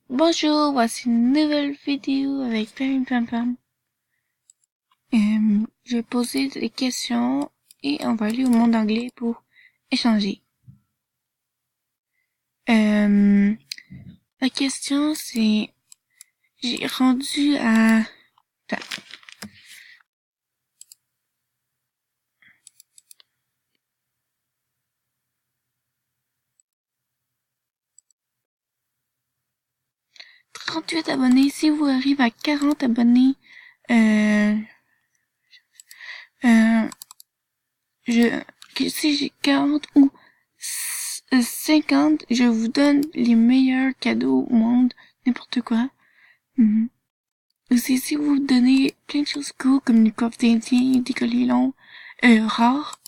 Bonjour, voici une nouvelle vidéo avec Pam Pam Pam. Je vais poser des questions et on va aller au monde anglais pour échanger. La question c'est, j'ai rendu à... Attends. « 38 abonnés. Si vous arrivez à 40 abonnés, si j'ai 40 ou 50, je vous donne les meilleurs cadeaux au monde, n'importe quoi. Aussi, si vous donnez plein de choses cool comme des coffres d'Indien, des colliers longs, rares,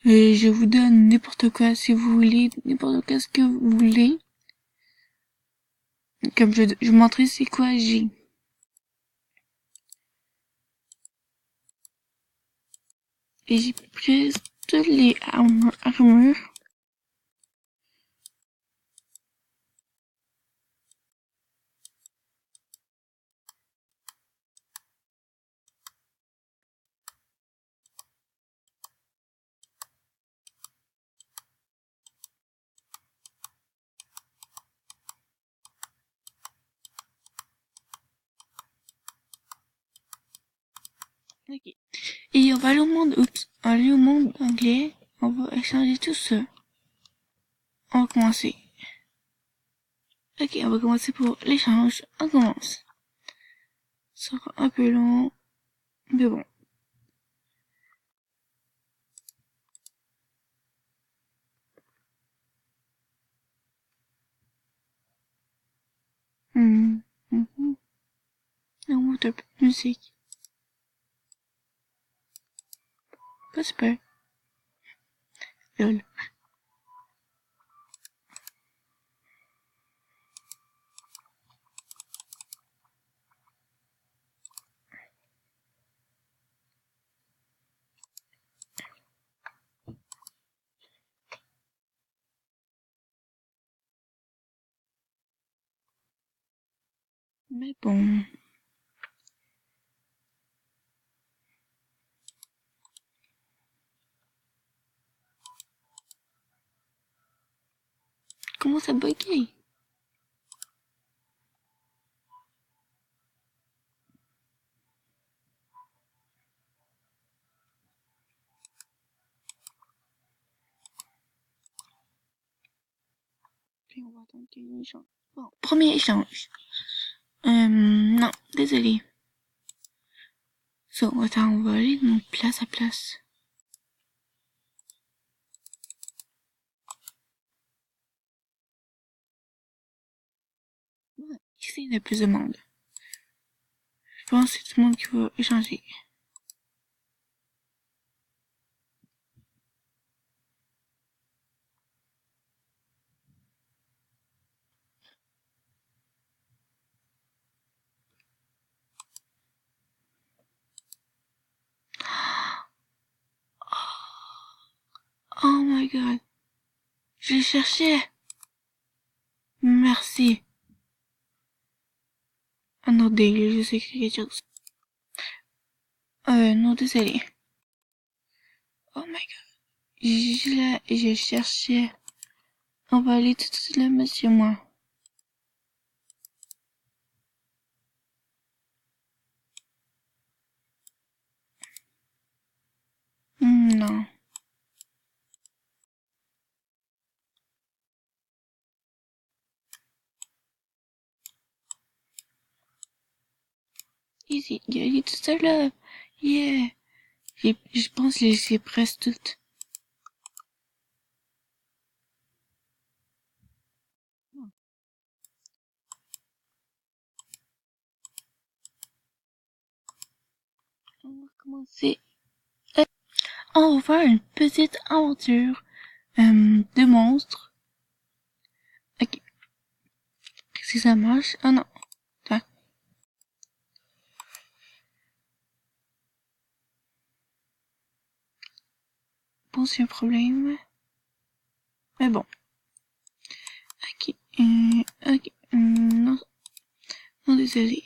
je vous donne n'importe quoi si vous voulez, n'importe quoi ce que vous voulez. Comme je vous montrer c'est quoi j'ai. Et j'ai presque toutes les armures. Ok. Et on va aller au monde, on va aller au monde anglais. On va échanger tout ça. On va commencer. Ok, on va commencer pour l'échange. On commence. Ça sera un peu long, mais bon. On monte un peu de musique. Pas super. Lol. Mais bon. Comment ça bugger? Puis on va attendre qu'il y ait un échange. Bon, premier échange. Non, désolé. So, attends, on va aller de place à place. Ouais, ici, il y a plus de monde. Je pense que c'est tout le monde qui va échanger. Oh my god. Je cherchais. Merci. Ah non, désolé, je sais écrire quelque chose. Non, désolé. Oh my god. Je cherchais. On va aller tout de suite là, monsieur, moi. Non. Ici, il est tout seul là. Yeah. Je pense que j'ai presque toutes. On va commencer. On va faire une petite aventure de monstres. Ok. Est-ce que ça marche? Ah non. Attends. Bon, c'est un problème. Mais bon. Ok. Ok. Non. désolé.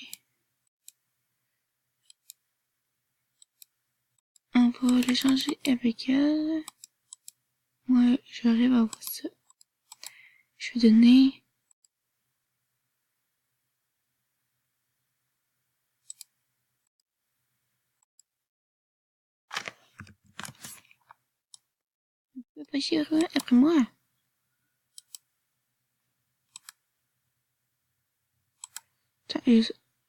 On va le changer avec elle. Moi, j'arrive à voir ça. Je vais donner... Pas chier après moi. Attends,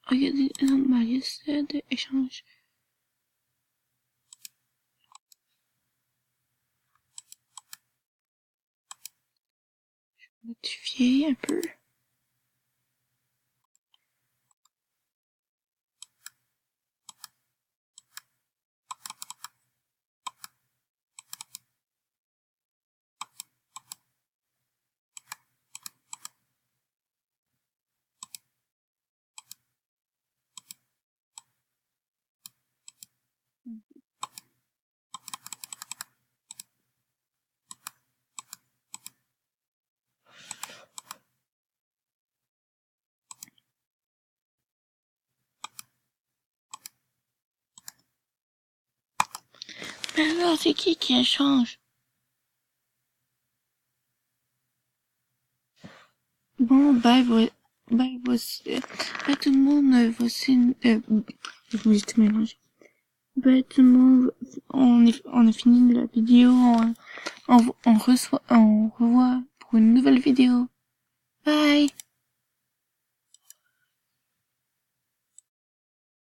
regardez ma liste d'échanges. Je vais modifier un peu. Mais alors, c'est qui échange? Bon, voici, tout le monde, voici, je me suis mélangé. Tout le monde, on a fini la vidéo, on revoit pour une nouvelle vidéo. Bye!